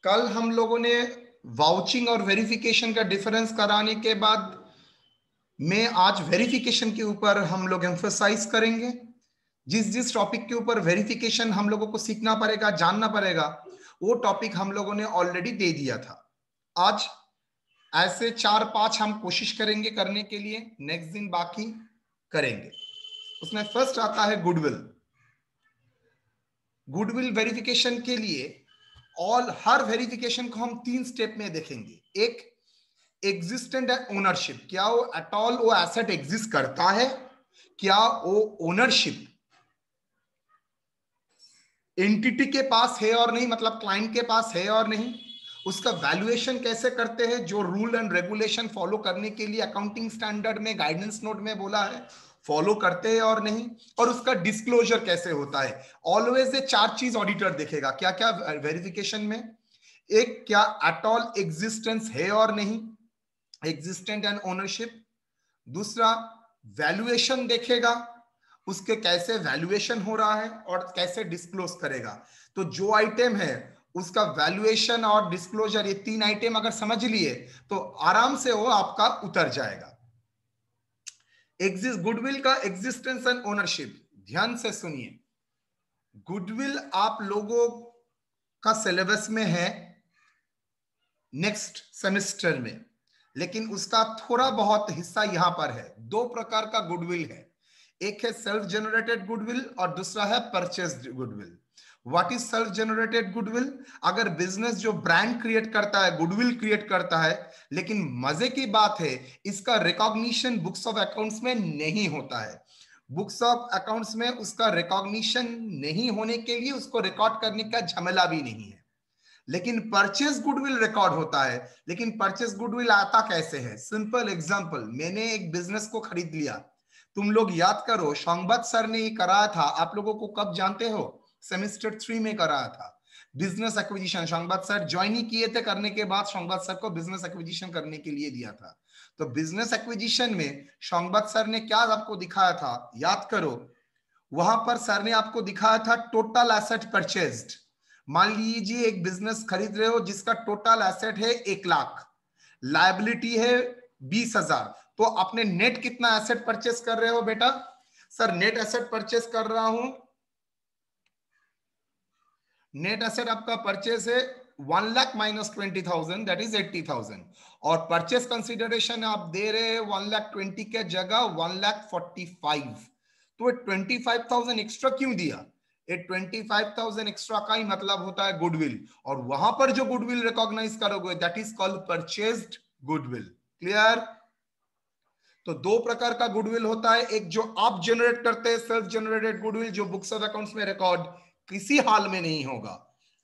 कल हम लोगों ने वाउचिंग और वेरिफिकेशन का डिफरेंस कराने के बाद में आज वेरिफिकेशन के ऊपर हम लोग एम्फसाइज करेंगे। जिस जिस टॉपिक के ऊपर वेरिफिकेशन हम लोगों को सीखना पड़ेगा, जानना पड़ेगा, वो टॉपिक हम लोगों ने ऑलरेडी दे दिया था। आज ऐसे 4-5 हम कोशिश करेंगे करने के लिए, नेक्स्ट दिन बाकी करेंगे। उसमें फर्स्ट आता है गुडविल। गुडविल वेरिफिकेशन के लिए हर वेरिफिकेशन को हम 3 स्टेप में देखेंगे। एक, एग्जिस्टेंट ओनरशिप, क्या वो एट ऑल वो एसेट एग्जिस्ट करता है, क्या वो ओनरशिप एंटिटी के पास है और नहीं, मतलब क्लाइंट के पास है और नहीं, उसका वैल्यूएशन कैसे करते हैं, जो रूल एंड रेगुलेशन फॉलो करने के लिए अकाउंटिंग स्टैंडर्ड में गाइडेंस नोट में बोला है, फॉलो करते हैं और नहीं, और उसका डिस्क्लोजर कैसे होता है। ऑलवेज ये 4 चीज ऑडिटर देखेगा क्या क्या वेरिफिकेशन में। एक, क्या एट ऑल एग्जिस्टेंस है और नहीं, एग्जिस्टेंट एंड ओनरशिप। दूसरा, वैल्यूएशन देखेगा, उसके कैसे वैल्यूएशन हो रहा है और कैसे डिस्क्लोज करेगा। तो जो आइटम है उसका वैल्यूएशन और डिस्क्लोजर, ये 3 आइटम अगर समझ लिए तो आराम से वो आपका उतर जाएगा। गुडविल का एग्जिस्टेंस एंड ओनरशिप, ध्यान से सुनिए। गुडविल आप लोगों का सिलेबस में है नेक्स्ट सेमेस्टर में, लेकिन उसका थोड़ा बहुत हिस्सा यहां पर है। 2 प्रकार का गुडविल है, एक है सेल्फ जनरेटेड गुडविल और दूसरा है purchased goodwill. What is self generated goodwill? अगर बिजनेस जो ब्रांड क्रिएट करता है, गुडविल क्रिएट करता है, लेकिन मजे की बात है इसका रिकॉग्निशन बुक्स ऑफ अकाउंट्स में नहीं होता है। बुक्स ऑफ अकाउंट्स में उसका रिकॉग्निशन नहीं होने के लिए उसको रिकॉर्ड करने का झमेला भी नहीं है। लेकिन परचेस गुडविल रिकॉर्ड होता है। लेकिन परचेस गुडविल आता कैसे है? सिंपल एग्जांपल, मैंने एक बिजनेस को खरीद लिया। तुम लोग याद करो, संगबत सर ने ये कराया था, आप लोगों को कब जानते हो? सेमेस्टर 3 में कराया था बिजनेस एक्विजिशन। संगबत सर ज्वाइन ही किए थे, करने के बाद संगबत सर को बिजनेस एक्विजिशन करने के लिए दिया था। तो बिजनेस एक्विजिशन में संगबत सर ने क्या आपको दिखाया था, याद करो। वहां पर सर ने आपको दिखाया था टोटल एसेट परचेज्ड। मान लीजिए एक बिजनेस खरीद रहे हो जिसका टोटल एसेट है 1 लाख, लायबिलिटी है 20,000, तो आपने नेट कितना एसेट परचेस कर रहे हो बेटा? सर नेट एसेट परचेस कर रहा हूं, नेट एसेट आपका परचेस है 1 लाख माइनस 20,000, दैट इज 80,000। और परचेस कंसिडरेशन आप दे रहे हैं 1 लाख 20 के जगह 1 लाख 45। तो 25,000 एक्स्ट्रा क्यों दिया? ये 25,000 एक्स्ट्रा का ही मतलब होता है गुडविल, और वहां पर जो गुडविल रिकॉग्नाइज करोगे that is called purchased goodwill. Clear? तो 2 प्रकार का गुडविल होता है, एक जो आप जनरेट करते हैं सेल्फ जनरेटेड गुडविल, जो बुक्स ऑफ अकाउंट्स में रिकॉर्ड किसी हाल में नहीं होगा।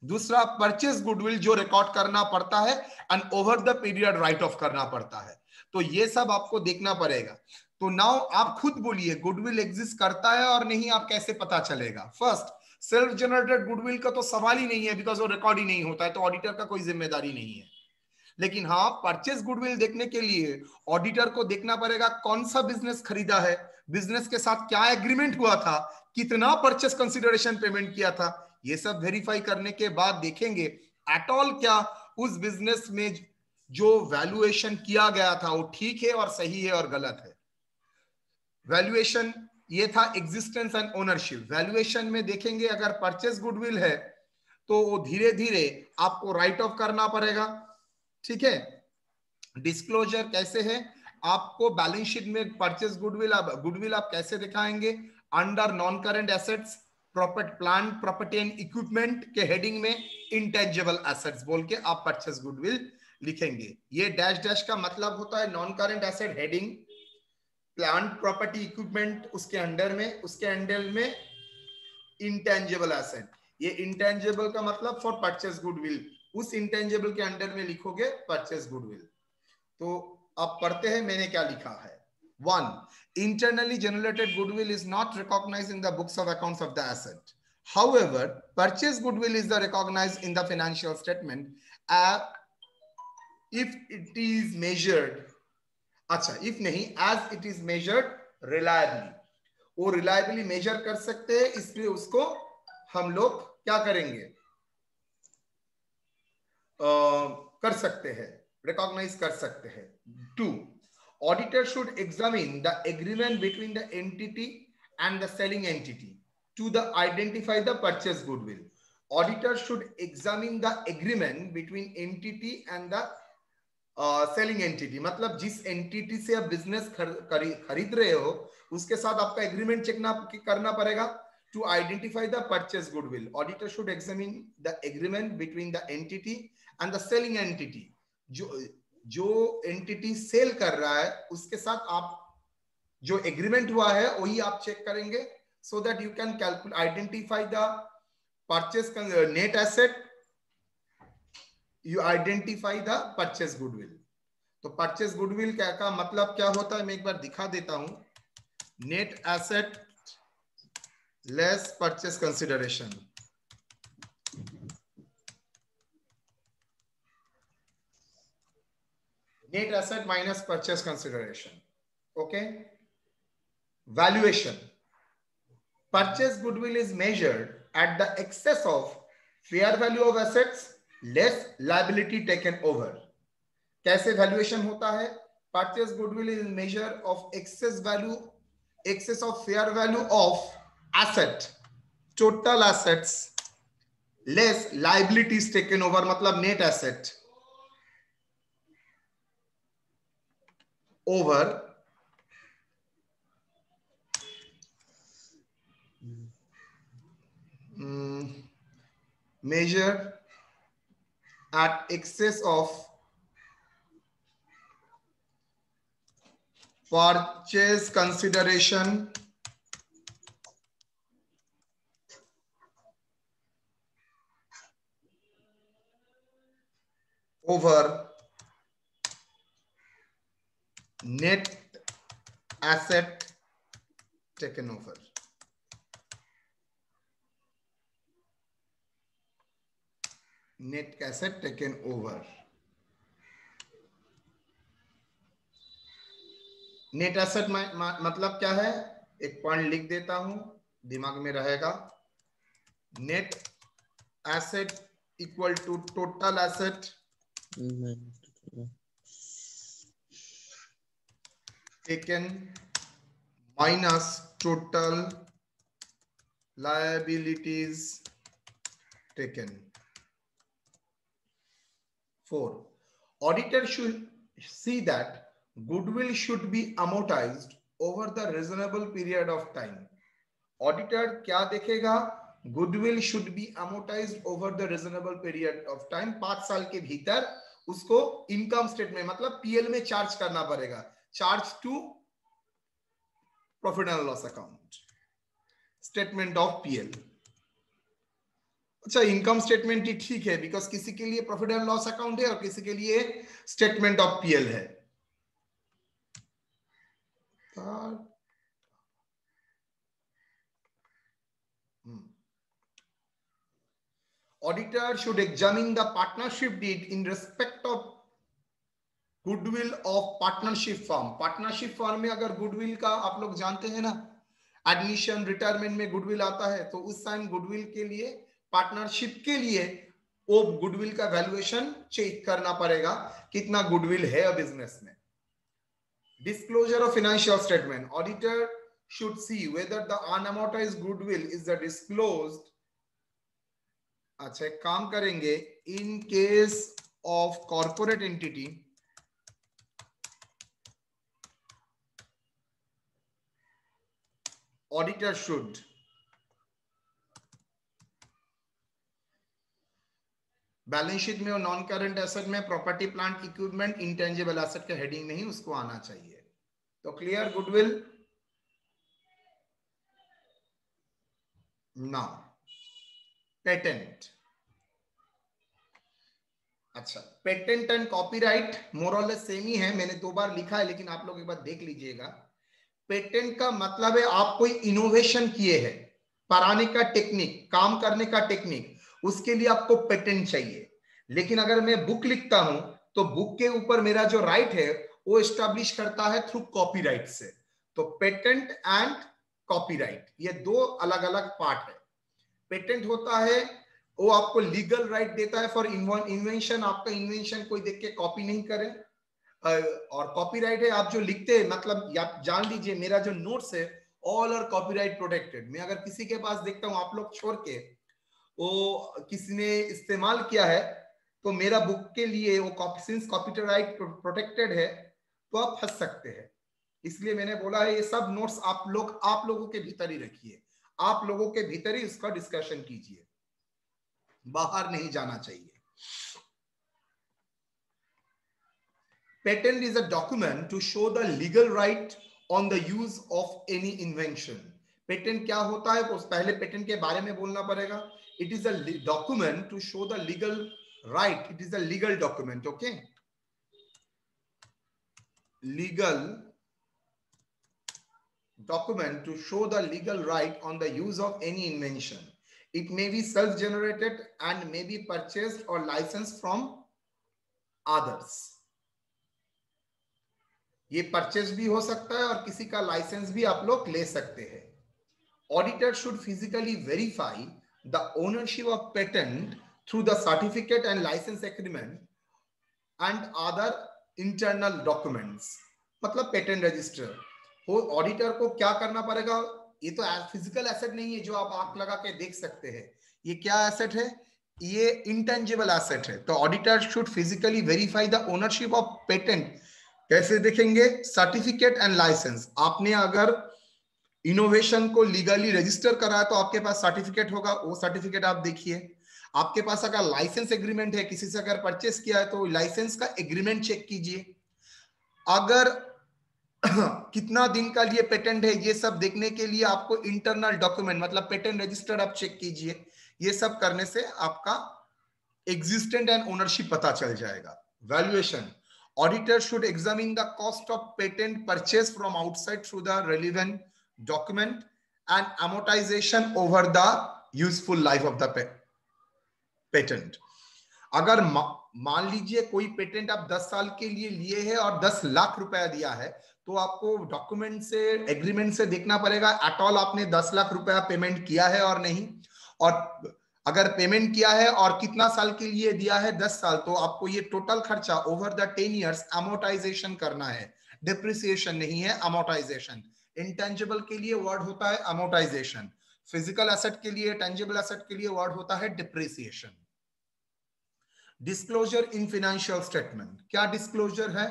दूसरा परचेज गुडविल, जो रिकॉर्ड करना पड़ता है and over the period right of करना पड़ता है। तो ये सब आपको देखना पड़ेगा। तो नाउ आप खुद बोलिए, गुडविल एग्जिस्ट करता है और नहीं, आप कैसे पता चलेगा? फर्स्ट, सेल्फ जनरेटेड गुडविल का तो सवाल ही नहीं है, बिकॉज वो रिकॉर्ड ही नहीं होता है, तो ऑडिटर का कोई जिम्मेदारी नहीं है। लेकिन हाँ, परचेस गुडविल देखने के लिए ऑडिटर को देखना पड़ेगा कौन सा बिजनेस खरीदा है, बिजनेस के साथ क्या एग्रीमेंट हुआ था, कितना परचेस कंसिडरेशन पेमेंट किया था। ये सब वेरीफाई करने के बाद देखेंगे एट ऑल क्या उस बिजनेस में जो वैल्यूएशन किया गया था वो ठीक है और सही है और गलत है। वैल्यूएशन ये था एग्जिस्टेंस एंड ओनरशिप। वैल्यूएशन में देखेंगे अगर परचेस गुडविल है तो वो धीरे धीरे आपको राइट ऑफ करना पड़ेगा, ठीक है। डिस्क्लोजर कैसे है? आपको बैलेंस शीट में परचेस गुडविल आप कैसे दिखाएंगे? Under non current assets, plant property and equipment के हेडिंग में इंटेंजिबल एसेट्स बोल के आप परचेस गुडविल लिखेंगे। ये डैश डैश का मतलब होता है non current asset heading, plant property equipment उसके अंडर में, उसके अंडर में इंटेंजिबल एसेट। ये इंटेंजिबल का मतलब फॉर परचेस गुडविल, उस इंटेंजिबल के अंडर में लिखोगे परचेस गुडविल। तो अब पढ़ते हैं मैंने क्या लिखा है। 1. Internally generated goodwill is not recognized in the books of accounts of the asset. However, purchase goodwill is recognized in the financial statement if it is measured. अच्छा, if नहीं, as it is measured reliably. वो reliably measure कर सकते हैं, इसलिए उसको हम लोग क्या करेंगे? कर सकते हैं, रिकॉग्नाइज कर सकते हैं। 2, auditor should examine the agreement between the entity and the selling entity to the identify the purchase goodwill. Auditor should examine the agreement between entity and the selling entity. मतलब जिस entity से आप business खरीद रहे हो उसके साथ आपका agreement चेक करना पड़ेगा to identify the purchase goodwill. Auditor should examine the agreement between the entity and the selling entity. जो entity sell कर रहा है उसके साथ आप जो एग्रीमेंट हुआ है वही आप चेक करेंगे, so that you can calculate identify the purchase net asset, you identify the purchase goodwill. तो परचेस गुडविल क्या का मतलब क्या होता है मैं एक बार दिखा देता हूं। Net asset less purchase consideration, net asset minus purchase consideration. Okay, valuation. Purchase goodwill is measured at the excess of fair value of assets less liability taken over. कैसे valuation होता है? Purchase goodwill is measure of excess of fair value of asset, total assets less liabilities taken over, मतलब net asset over measure at excess of purchase consideration over net asset taken over. Net asset taken over. Net asset मतलब क्या है, एक point लिख देता हूं दिमाग में रहेगा। Net asset equal to total asset taken minus total liabilities taken. 4, auditor should see that goodwill should be amortized over the reasonable period of time. Auditor क्या देखेगा? Goodwill should be amortized over the reasonable period of time. 5 साल के भीतर उसको income statement मतलब PL में charge करना पड़ेगा, charge to profit and loss account, statement of PL. अच्छा, इनकम स्टेटमेंट ही ठीक है, बिकॉज किसी के लिए प्रॉफिट एंड लॉस अकाउंट है और किसी के लिए स्टेटमेंट ऑफ पीएल है। Auditor should examine the partnership deed in respect of goodwill of partnership firm. Partnership firm में अगर गुडविल का आप लोग जानते हैं ना, एडमिशन रिटायरमेंट में गुडविल आता है, तो उस टाइम गुडविल के लिए पार्टनरशिप के लिए वो गुडविल का वैल्यूएशन चेक करना पड़ेगा कितना गुडविल है बिजनेस में। Disclosure of financial statement, auditor should see whether the unamortized goodwill is the disclosed। अच्छा, एक काम करेंगे, इन case of corporate entity auditor should balance sheet में और नॉन करंट एसेट में property plant equipment intangible asset के heading में ही उसको आना चाहिए। तो क्लियर गुडविल। Now patent. अच्छा, पेटेंट एंड कॉपीराइट मोर और लेस सेम ही है, मैंने 2 बार लिखा है लेकिन आप लोग एक बार देख लीजिएगा। पेटेंट का मतलब है आप कोई इनोवेशन किए हैं, पढ़ाने का टेक्निक, काम करने का टेक्निक, उसके लिए आपको पेटेंट चाहिए। लेकिन अगर मैं बुक लिखता हूं तो बुक के ऊपर मेरा जो राइट है वो एस्टैब्लिश करता है थ्रू कॉपीराइट से। तो पेटेंट एंड कॉपीराइट ये 2 अलग अलग पार्ट है। पेटेंट होता है वो आपको लीगल राइट देता है फॉर इन्वेंशन। आपका इन्वेंशन कोई देख के कॉपी नहीं करे। और कॉपीराइट है, आप जो लिखते हैं, मतलब आप जान लीजिए मेरा जो नोट्स है ऑल आर कॉपीराइट प्रोटेक्टेड। मैं अगर किसी के पास देखता हूँ, आप लोग छोड़ के, वो किसी ने इस्तेमाल किया है, तो मेरा बुक के लिए वो सिंस कॉपीराइट प्रोटेक्टेड है तो आप फंस सकते हैं। इसलिए मैंने बोला है ये सब नोट्स आप लोगों के भीतर ही रखिए, आप लोगों के भीतर ही उसका डिस्कशन कीजिए, बाहर नहीं जाना चाहिए। Patent is a document to show the legal right on the use of any invention. Patent क्या होता है, उस पहले पेटेंट के बारे में बोलना पड़ेगा। It is a document to show the legal right, it is a legal document, okay, legal document to show the legal right on the use of any invention. It may be self-generated and may be purchased or licensed from others. ये purchase भी हो सकता है और किसी का licence भी आप लोग ले सकते हैं। Auditor should physically verify the ownership of patent through the certificate and license agreement and other internal documents. मतलब पेटेंट रजिस्टर हो, ऑडिटर को क्या करना पड़ेगा, ये तो फिजिकल एसेट नहीं है जो आप आंख लगा के देख सकते हैं। ये क्या एसेट है, ये इंटेंजिबल एसेट है। तो auditor should physically verify the ownership of patent. कैसे देखेंगे, सर्टिफिकेट एंड लाइसेंस। आपने अगर इनोवेशन को लीगली रजिस्टर करा है तो आपके पास सर्टिफिकेट होगा, वो सर्टिफिकेट आप देखिए। आपके पास अगर लाइसेंस एग्रीमेंट है, किसी से अगर परचेस किया है तो लाइसेंस का एग्रीमेंट चेक कीजिए। अगर कितना दिन का लिए पेटेंट है, ये सब देखने के लिए आपको इंटरनल डॉक्यूमेंट मतलब पेटेंट रजिस्टर आप चेक कीजिए। ये सब करने से आपका एग्जिस्टेंट एंड ओनरशिप पता चल जाएगा। Valuation, auditor should examine the cost of patent purchase from outside through the relevant document and amortisation over the useful life of the patent. अगर मान लीजिए कोई पेटेंट आप 10 साल के लिए लिए है और 10 लाख रुपया दिया है, तो आपको डॉक्यूमेंट से एग्रीमेंट से देखना पड़ेगा एट ऑल आपने 10 लाख रुपया पेमेंट किया है और नहीं। और अगर पेमेंट किया है और कितना साल के लिए दिया है, 10 साल, तो आपको ये टोटल खर्चा ओवर द 10 इयर्स अमोर्टाइजेशन करना है। डिप्रिसिएशन नहीं है, अमोर्टाइजेशन। इंटेंजिबल के लिए वर्ड होता है अमोर्टाइजेशन, फिजिकल एसेट के लिए, टेंजिबल एसेट के लिए वर्ड होता है depreciation. Disclosure in financial statement, क्या डिस्क्लोजर है?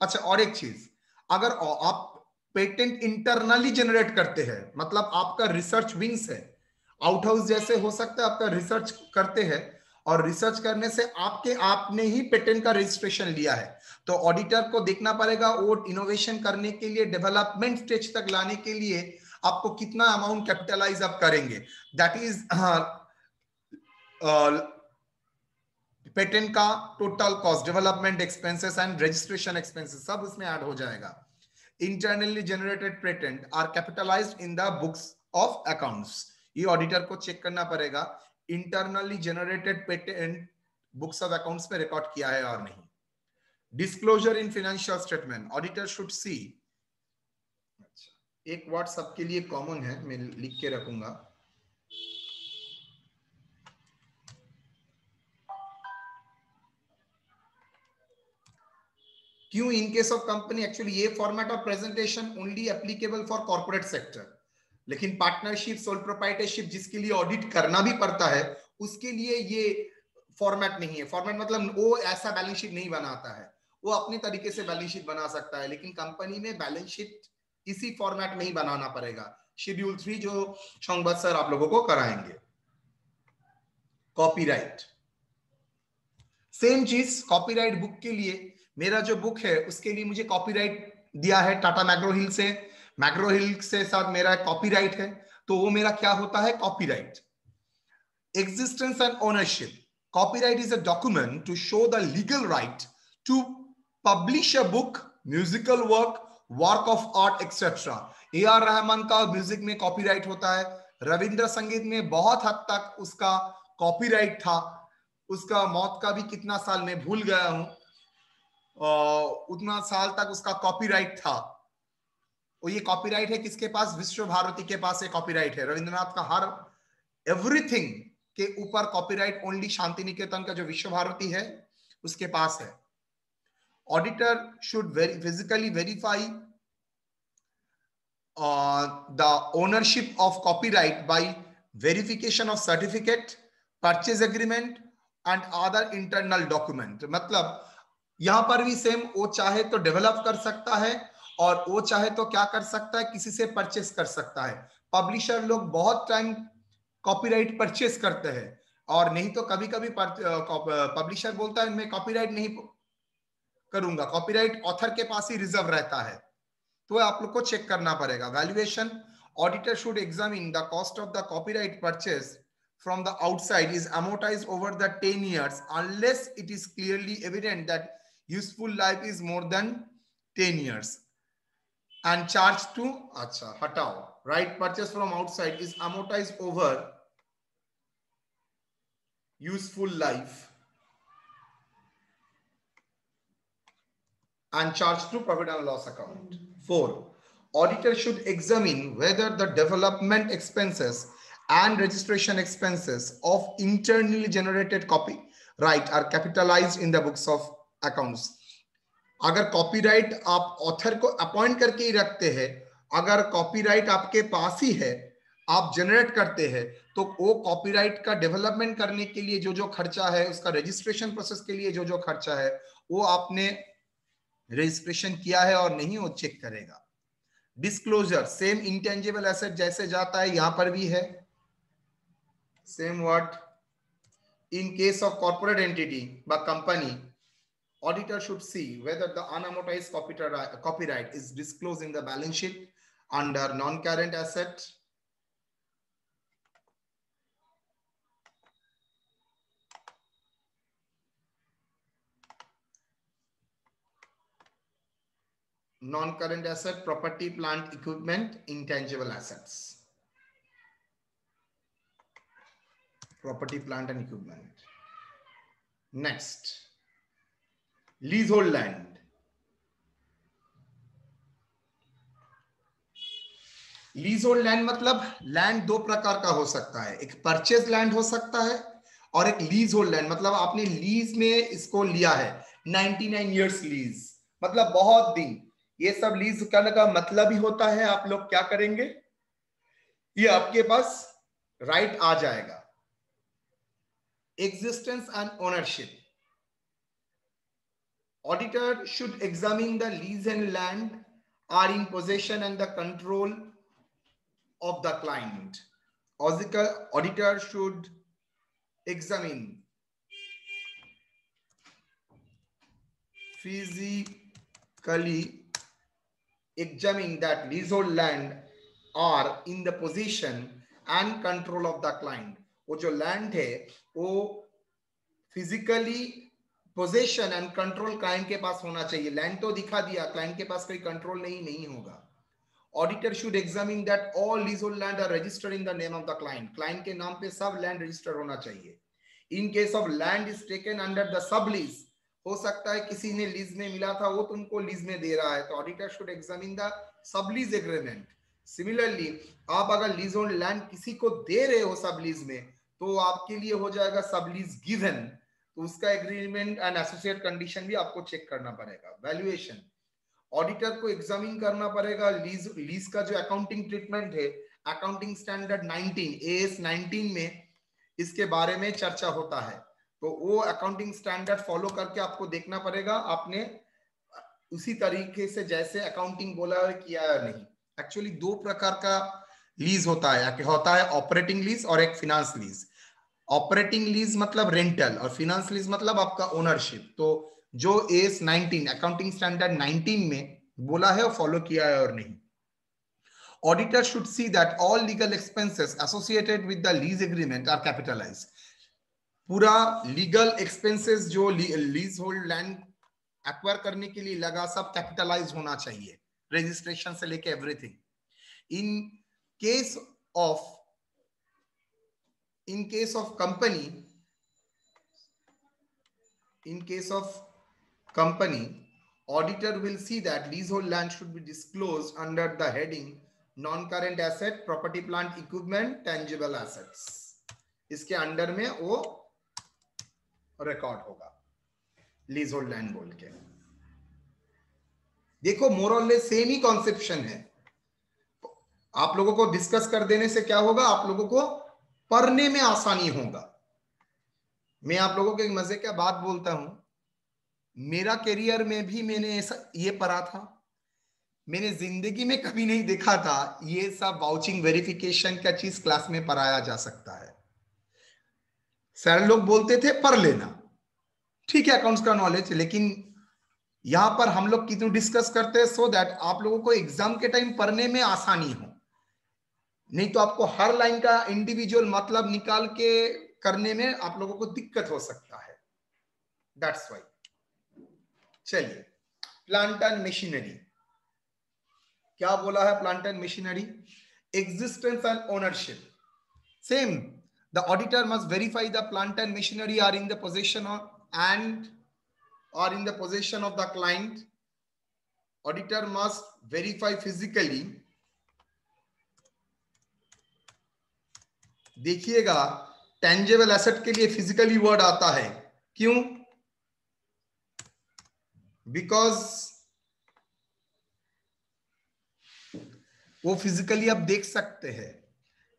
अच्छा, और एक चीज, अगर आप पेटेंट इंटरनली जनरेट करते हैं, मतलब आपका रिसर्च विंग्स है, आउट हाउस जैसे हो सकता है, आपका रिसर्च करते हैं और रिसर्च करने से आपने ही पेटेंट का रजिस्ट्रेशन लिया है, तो ऑडिटर को देखना पड़ेगा वो इनोवेशन करने के लिए, डेवलपमेंट स्टेज तक लाने के लिए आपको कितना अमाउंट कैपिटलाइज आप करेंगे। दैट इज पेटेंट का total cost, development expenses and registration expenses सब उसमें ऐड हो जाएगा। Internally generated patent are capitalized in the books of accounts. ये ऑडिटर को चेक करना पड़ेगा internally generated patent books of accounts में रिकॉर्ड किया है और नहीं। Disclosure in financial statement, auditor should see. एक वर्ड सबके लिए कॉमन है, मैं लिख के रखूंगा। क्यों in case of company, actually ये format of presentation only applicable for corporate sector, लेकिन पार्टनरशिप, सोल प्रोप्राइटरशिप जिसके लिए ऑडिट करना भी पड़ता है, उसके लिए ये फॉर्मेट नहीं है। फॉर्मेट मतलब वो ऐसा बैलेंस शीट नहीं बनाता है, वो अपने तरीके से बैलेंस शीट बना सकता है, लेकिन कंपनी में बैलेंस शीट इसी फॉर्मेट में ही बनाना पड़ेगा। शेड्यूल 3 जो संबत सर आप लोगों को कराएंगे। कॉपीराइट, सेम चीज कॉपीराइट बुक के लिए, मेरा जो बुक है उसके लिए मुझे कॉपीराइट दिया है टाटा मैग्रो हिल से, मैग्रो हिल से साथ मेरा कॉपीराइट है, तो वो मेरा क्या होता है, copyright. Existence and ownership, copyright is a document to show the legal right to publish a book, musical work, work of art etcetera. A R. Rahman का म्यूजिक में कॉपीराइट होता है, रविंद्र संगीत में बहुत हद तक उसका कॉपीराइट था, उसका मौत का भी कितना साल में भूल गया हूं, उतना साल तक उसका कॉपीराइट था। और ये कॉपीराइट है किसके पास, विश्व भारती के पास ये कॉपीराइट है। रविंद्रनाथ का हर एवरीथिंग के ऊपर कॉपीराइट ओनली शांति निकेतन का जो विश्व भारती है उसके पास है. Auditor should physically verify the ownership of copyright by verification of certificate, purchase agreement and other internal document. मतलब यहां पर भी सेम, वो चाहे तो डेवलप कर सकता है और वो चाहे तो क्या कर सकता है, किसी से परचेस कर सकता है. पब्लिशर लोग बहुत टाइम कॉपीराइट परचेस करते हैं और नहीं तो कभी कभी पब्लिशर बोलता है मैं कॉपीराइट नहीं करूंगा, कॉपीराइट ऑथर के पास ही रिजर्व रहता है. तो आप लोग को चेक करना पड़ेगा. Valuation, auditor should examine the cost of the copyright purchase from the outside is amortized over the 10 years unless it is clearly evident that useful life is more than 10 years and charge to acha hatao, right, purchase from outside is amortized over useful life and charge to profit and loss account. 4, auditor should examine whether the development expenses and registration expenses of internally generated copyright are capitalized in the books of accounts. अगर copyright आप author को appoint करके ही रखते हैं, अगर copyright आपके पास ही है, आप जनरेट करते हैं, तो वो कॉपीराइट का डेवलपमेंट करने के लिए जो जो खर्चा है, उसका रजिस्ट्रेशन प्रोसेस के लिए जो जो खर्चा है, वो आपने रजिस्ट्रेशन किया है और नहीं, वो चेक करेगा. डिस्क्लोजर, सेम इंटेंजिबल एसेट जैसे जाता है यहां पर भी है. Same what? In case of corporate entity by company, auditor should see whether the unamortized copyright is disclosed in the balance sheet under non-current asset. Non-current asset, property, plant, equipment, intangible assets. Property, plant and equipment. Next, leasehold land. Leasehold land मतलब land दो प्रकार का हो सकता है, एक purchase land हो सकता है और एक लीज होल्ड लैंड, मतलब आपने लीज में इसको लिया है, 99 इयर्स लीज, मतलब बहुत दिन. ये सब लीज करने का मतलब ही होता है आप लोग क्या करेंगे, ये आपके पास राइट आ जाएगा. Existence and ownership, auditor should examine the lease and land are in possession and the control of the client. Auditor should physically examine that leasehold land are in the possession and control of the client. वो जो land है वो physically possession and control client के पास होना चाहिए. Land तो दिखा दिया, क्लाइंट के पास कोई कंट्रोल नहीं होगा. Auditor should examine that all leasehold land are registered in the name of the client. Client के नाम पे सब land register होना चाहिए. In case of land is taken under the sublease, हो सकता है किसी ने लीज में मिला था, वो तुमको लीज में दे रहा है, तो auditor should examine the sublease agreement. Similarly, आप अगर leasehold land किसी को दे रहे हो sublease में, तो आपके लिए हो जाएगा sublease given. तो उसका एग्रीमेंट एंड एसोसिएट कंडीशन भी आपको चेक करना पड़ेगा. वैल्यूएशन, ऑडिटर को एग्जामिन करना पड़ेगा लीज का जो अकाउंटिंग ट्रीटमेंट है, अकाउंटिंग स्टैंडर्ड 19 AS 19 में इसके बारे में चर्चा होता है, तो वो अकाउंटिंग स्टैंडर्ड फॉलो करके आपको देखना पड़ेगा आपने उसी तरीके से जैसे अकाउंटिंग बोला है किया है नहीं. एक्चुअली दो प्रकार का लीज होता है ऑपरेटिंग लीज और एक फिनांस लीज. ऑपरेटिंग लीज मतलब रेंटल और फिनांस लीज मतलब आपका ओनरशिप. तो जो AS 19 अकाउंटिंग स्टैंडर्ड 19 में बोला है वो फॉलो किया है और नहीं. Auditor should see that all legal expenses associated with the lease agreement are capitalized. पूरा लीगल एक्सपेंसेस जो लीज होल्ड लैंड एक्वायर करने के लिए लगा सब कैपिटलाइज होना चाहिए, रजिस्ट्रेशन से लेके everything. In case of company, auditor will see that leasehold land should be disclosed under the heading non-current asset, property, plant, equipment, tangible assets. इसके अंडर में वो रिकॉर्ड होगा, लीज होल्ड लैंड बोल के। देखो मोर और लेस सेम ही conception है। आप लोगों को डिस्कस कर देने से क्या होगा, आप लोगों को पढ़ने में आसानी होगा। मैं आप लोगों को एक मजे का बात बोलता हूं, मेरा करियर में भी मैंने ऐसा ये पढ़ा था, मैंने जिंदगी में कभी नहीं देखा था ये सब वाउचिंग वेरिफिकेशन का चीज क्लास में पढ़ाया जा सकता है। सर लोग बोलते थे पढ़ लेना, ठीक है अकाउंट्स का नॉलेज, लेकिन यहां पर हम लोग क्यों डिस्कस करते हैं, सो दैट आप लोगों को एग्जाम के टाइम पढ़ने में आसानी हो। नहीं तो आपको हर लाइन का इंडिविजुअल मतलब निकाल के करने में आप लोगों को दिक्कत हो सकता है, दैट्स वाई। चलिए, प्लांट एंड मशीनरी क्या बोला है? Plant and machinery existence and ownership. Same, the auditor must verify the plant and machinery are in the possession of and are in the possession of the client. Auditor must verify physically. देखिएगा, tangible asset के लिए physically word आता है, क्यों? Because वो physically आप देख सकते हैं,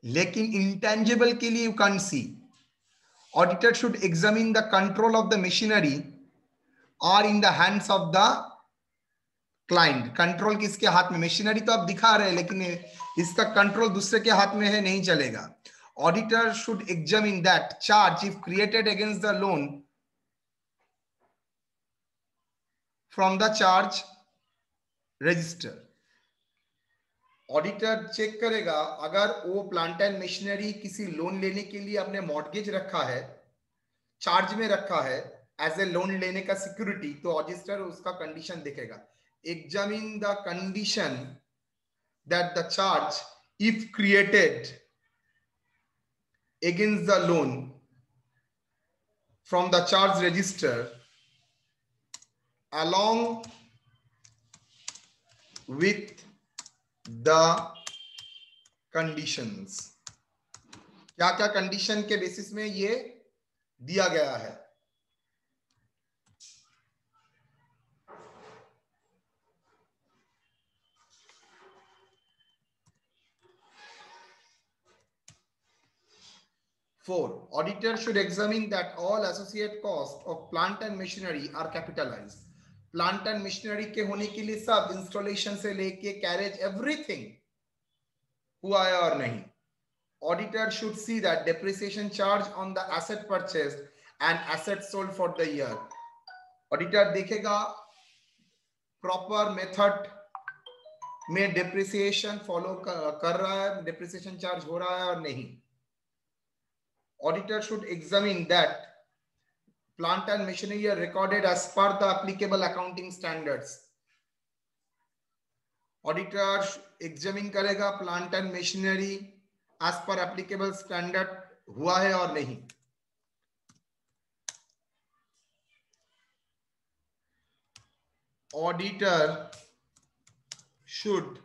लेकिन इंटेंजिबल के लिए you can see. Auditor should examine the control of the machinery और in the hands of the client. Control किसके हाथ में? मशीनरी तो आप दिखा रहे हैं, लेकिन इसका कंट्रोल दूसरे के हाथ में है, नहीं चलेगा। Auditor should examine that charge if created against the loan from the charge register. Auditor check करेगा अगर वो प्लांट एंड मशीनरी किसी लोन लेने के लिए अपने मॉर्गेज रखा है, चार्ज में रखा है एज ए लोन लेने का सिक्योरिटी, तो ऑडिटर उसका कंडीशन देखेगा। Examine the condition that the charge if created against the loan from the charge register along with the conditions। क्या क्या कंडीशन के बेसिस में ये दिया गया है? Four, auditor should examine that all associate costs of plant and machinery are capitalized। Plant and machinery के होने के लिए सब इंस्टॉलेशन से लेके कैरेज एवरीथिंग हुआ है और नहीं। Auditor should see that depreciation charge on the asset purchased and asset sold for the year। Auditor देखेगा प्रॉपर मेथड में डिप्रिसिएशन फॉलो कर रहा है, डिप्रिसिएशन चार्ज हो रहा है और नहीं। Auditor should examine that plant and machinery are recorded as per the applicable accounting standards। Auditor examine करेगा plant and machinery as per applicable standard हुआ है और नहीं। Auditor should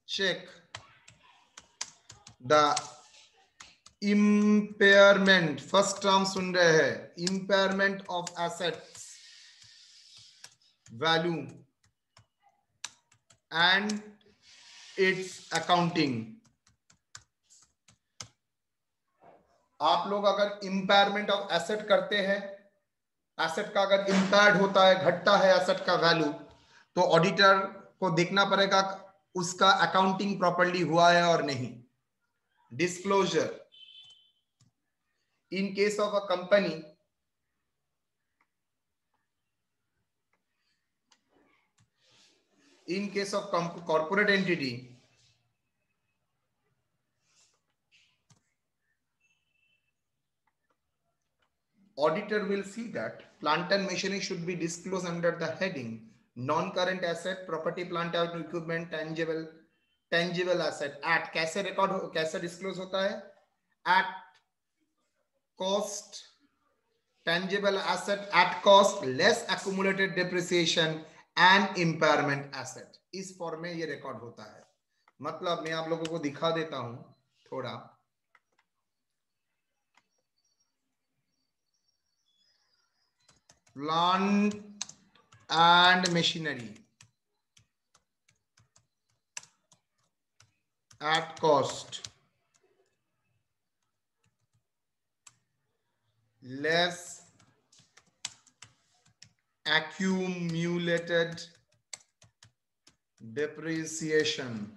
check the impairment, first term सुन रहे हैं, impairment of assets value and its accounting। आप लोग अगर impairment of asset करते हैं, एसेट का अगर इम्पेयर्ड होता है, घटता है एसेट का वैल्यू, तो ऑडिटर को देखना पड़ेगा उसका अकाउंटिंग प्रॉपर्ली हुआ है और नहीं। Disclosure in case of a company, in case of corporate entity, auditor will see that plant and machinery should be disclosed under the heading non-current asset, property, plant and equipment, tangible asset at कैसे record कैसे disclose होता है? at cost, tangible asset at cost less accumulated depreciation and impairment asset, इस form में ये record होता है। मतलब मैं आप लोगों को दिखा देता हूं थोड़ा। plant and machinery at cost less accumulated depreciation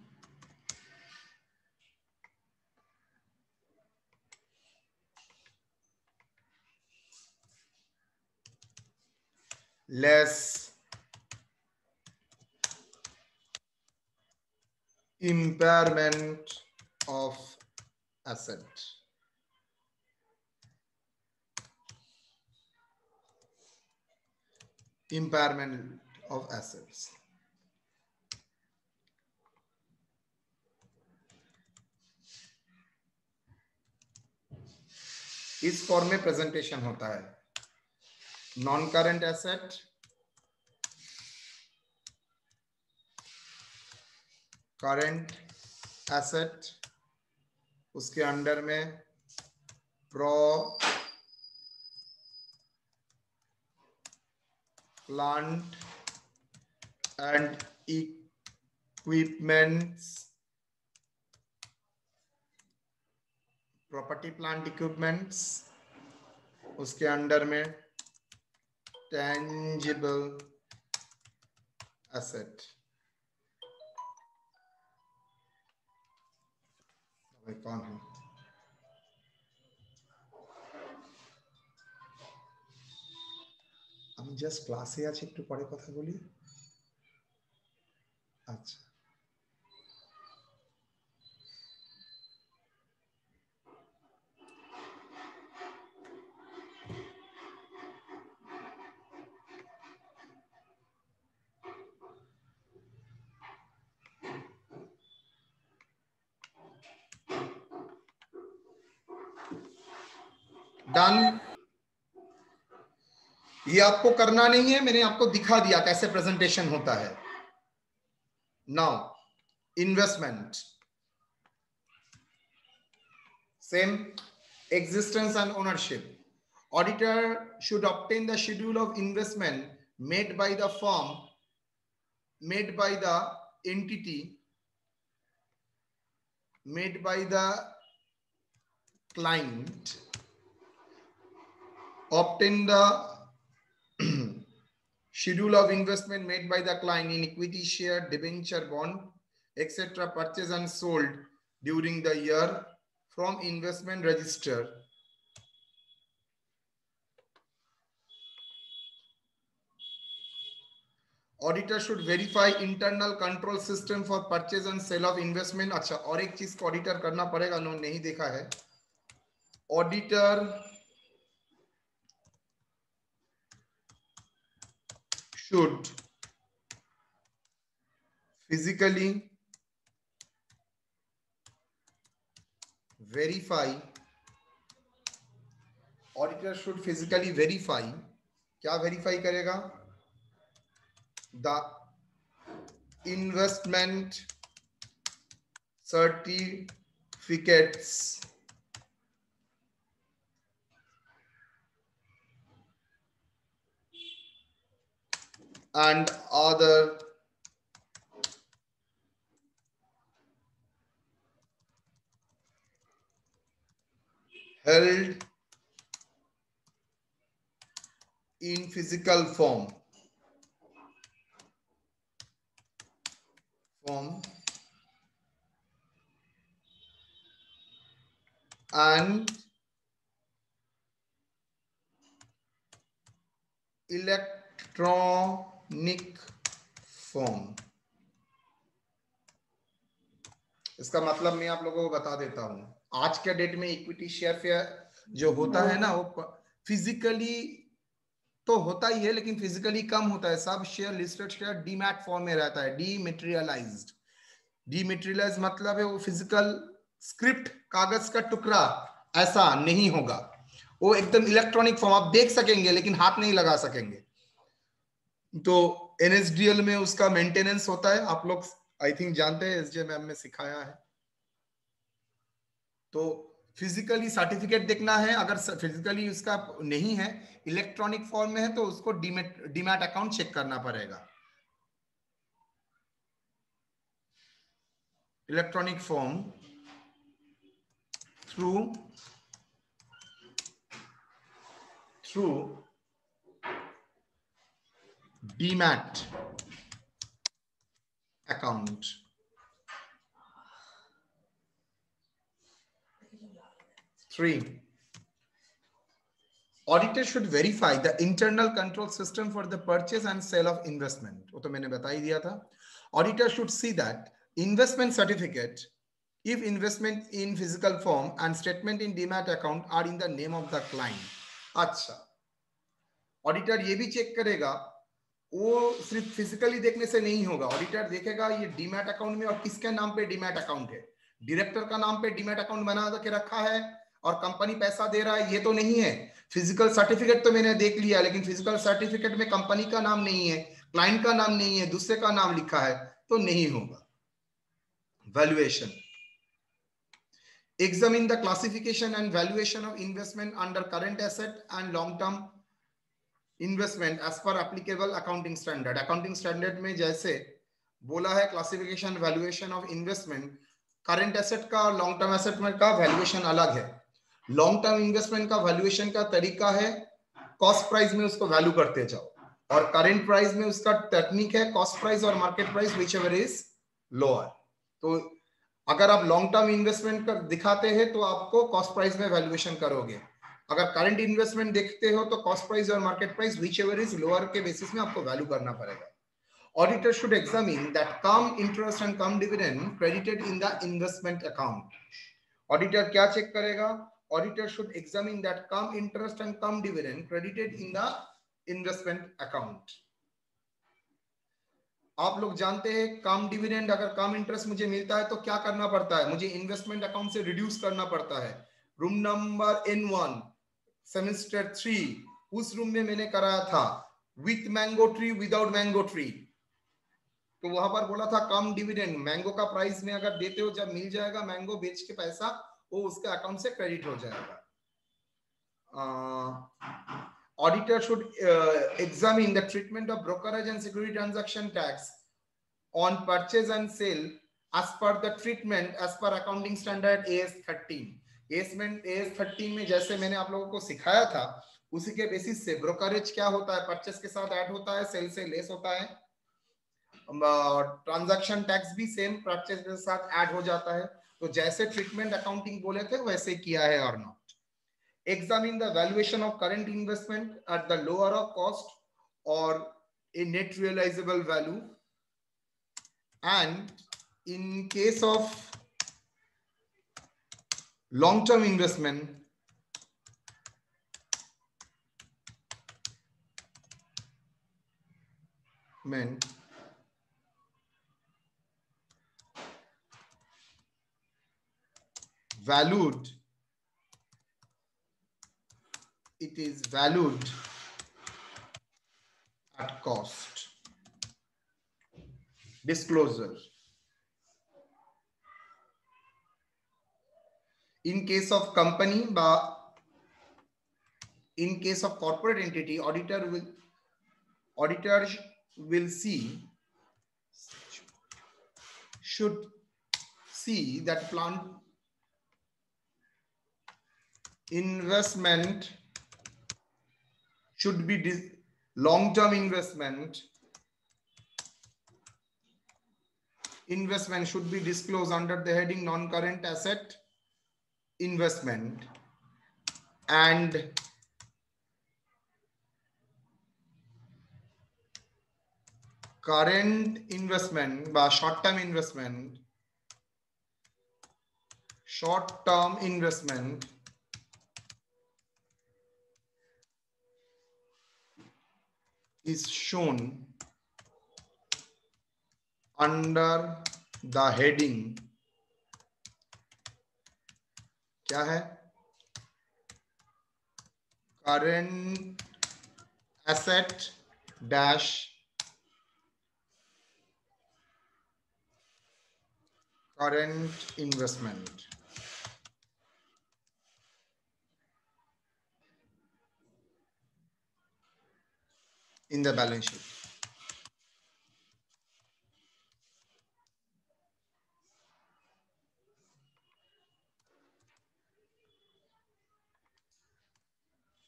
less impairment of asset. Impairment of assets. इस फॉर्म में प्रेजेंटेशन होता है। Non current asset, current asset, उसके अंडर में pro plant and equipments, property plant equipments, उसके अंडर में tangible asset. कौन है? আমি জাস্ট ক্লাসে আছি, একটু পরে কথা বলি। আচ্ছা, डन। ये आपको करना नहीं है, मैंने आपको दिखा दिया कैसे प्रेजेंटेशन होता है। Now investment, same existence and ownership. Auditor should obtain the schedule of investment made by the firm, made by the entity, made by the client, obtain the schedule of investment made by the client in equity, share, debenture, bond, etc. purchased and sold during the year from investment register. Auditor should verify internal control system for purchase and sale of investment. अच्छा, और एक चीज को auditor करना पड़ेगा, उन्होंने नहीं देखा है। Auditor should physically verify, auditor should physically verify, क्या verify करेगा? The investment certificates and other held in physical form and electronic form. इसका मतलब मैं आप लोगों को बता देता हूं। आज के डेट में इक्विटी शेयर फेयर जो होता है ना, वो फिजिकली तो होता ही है, लेकिन फिजिकली कम होता है। सब share, listed share demat form में रहता है, डीमेटेरियलाइज्ड। डीमेटेरियलाइज मतलब है वो फिजिकल स्क्रिप्ट, कागज का टुकड़ा ऐसा नहीं होगा, वो एकदम इलेक्ट्रॉनिक फॉर्म। आप देख सकेंगे लेकिन हाथ नहीं लगा सकेंगे। तो एनएसडीएल में उसका मेंटेनेंस होता है, आप लोग आई थिंक जानते हैं, एसजे मैम में सिखाया है। तो फिजिकली सर्टिफिकेट देखना है, अगर फिजिकली उसका नहीं है, इलेक्ट्रॉनिक फॉर्म में है तो उसको डीमैट अकाउंट चेक करना पड़ेगा। Electronic form through demat account. Three, auditor should verify the internal control system for the purchase and sale of investment. वो तो मैंने बता ही दिया था। Auditor should see that investment certificate, if investment in physical form and statement in demat account are in the name of the client. अच्छा, auditor ये भी check करेगा, वो सिर्फ फिजिकली देखने से नहीं होगा। ऑडिटर देखेगा ये डीमैट अकाउंट में और किसके नाम पे डीमैट अकाउंट है। डायरेक्टर का नाम पे डीमैट अकाउंट बना के रखा है और कंपनी पैसा दे रहा है, ये तो नहीं है। फिजिकल सर्टिफिकेट तो मैंने देख लिया, लेकिन फिजिकल सर्टिफिकेट में कंपनी का नाम नहीं है, क्लाइंट का नाम नहीं है, दूसरे का नाम लिखा है, तो नहीं होगा। Valuation, examine the classification and valuation of investment under current asset and long term investment as per applicable accounting standard. Accounting standard में जैसे बोला है classification valuation of investment, current asset का और लॉन्ग टर्म एसेट में का valuation अलग है। लॉन्ग टर्म इन्वेस्टमेंट का वैल्यूएशन का तरीका है कॉस्ट प्राइस में उसको वैल्यू करते जाओ, और करंट प्राइस में उसका टेक्निक है कॉस्ट प्राइस और market price which ever is lower. तो अगर आप लॉन्ग टर्म इन्वेस्टमेंट का दिखाते हैं तो आपको कॉस्ट प्राइस में वैल्यूएशन करोगे, अगर करंट इन्वेस्टमेंट देखते हो तो कॉस्ट प्राइस और market price which ever is lower के बेसिस में आपको वैल्यू करना पड़ेगा। Auditor should examine that come interest and come dividend credited in the investment account. Auditor क्या चेक करेगा? Auditor should examine that come interest and come dividend credited in the investment account. आप लोग जानते हैं कम dividend, अगर कम interest मुझे मिलता है तो क्या करना पड़ता है? मुझे इन्वेस्टमेंट अकाउंट से रिड्यूस करना पड़ता है। रूम नंबर N1 सेमेस्टर 3 उस रूम में मैंने कराया था with mango tree without mango tree, तो वहां पर बोला था कम डिविडेंड, मैंगो का प्राइस में अगर देते हो जब मिल जाएगा मैंगो बेच के पैसा, वो उसके अकाउंट से क्रेडिट हो जाएगा। Auditor should examine the treatment of brokerage and security transaction tax on purchase and sale as per the treatment as per accounting standard AS13। AS13 में जैसे मैंने आप लोगों को सिखाया था उसी के बेसिस से ब्रोकरेज क्या होता है, परचेस के साथ ऐड होता है, सेल से लेस होता है, ट्रांजैक्शन टैक्स भी सेम परचेस के साथ ऐड हो जाता है। तो जैसे ट्रीटमेंट अकाउंटिंग बोले थे वैसे किया है और not. Examine the valuation of current investment at the lower of cost or a net realizable value, and in case of long term investment valued, it is valued at cost. Disclosure, in case of company, in case of corporate entity, auditor will should see that plant investment should be long-term investment should be disclosed under the heading non-current asset investment, and current investment বা short-term investment is shown under the heading क्या है? current asset dash current investment। in the balance sheet.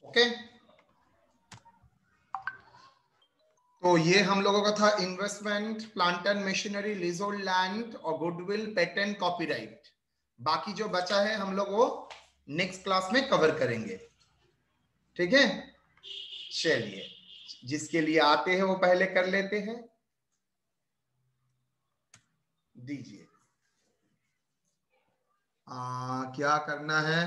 Okay, तो ये हम लोगों का था investment, plant and machinery, leasehold land और गुडविल, पेटेंट, कॉपीराइट। बाकी जो बचा है हम लोग वो नेक्स्ट क्लास में कवर करेंगे, ठीक है। चलिए, जिसके लिए आते हैं वो पहले कर लेते हैं, दीजिए। क्या करना है,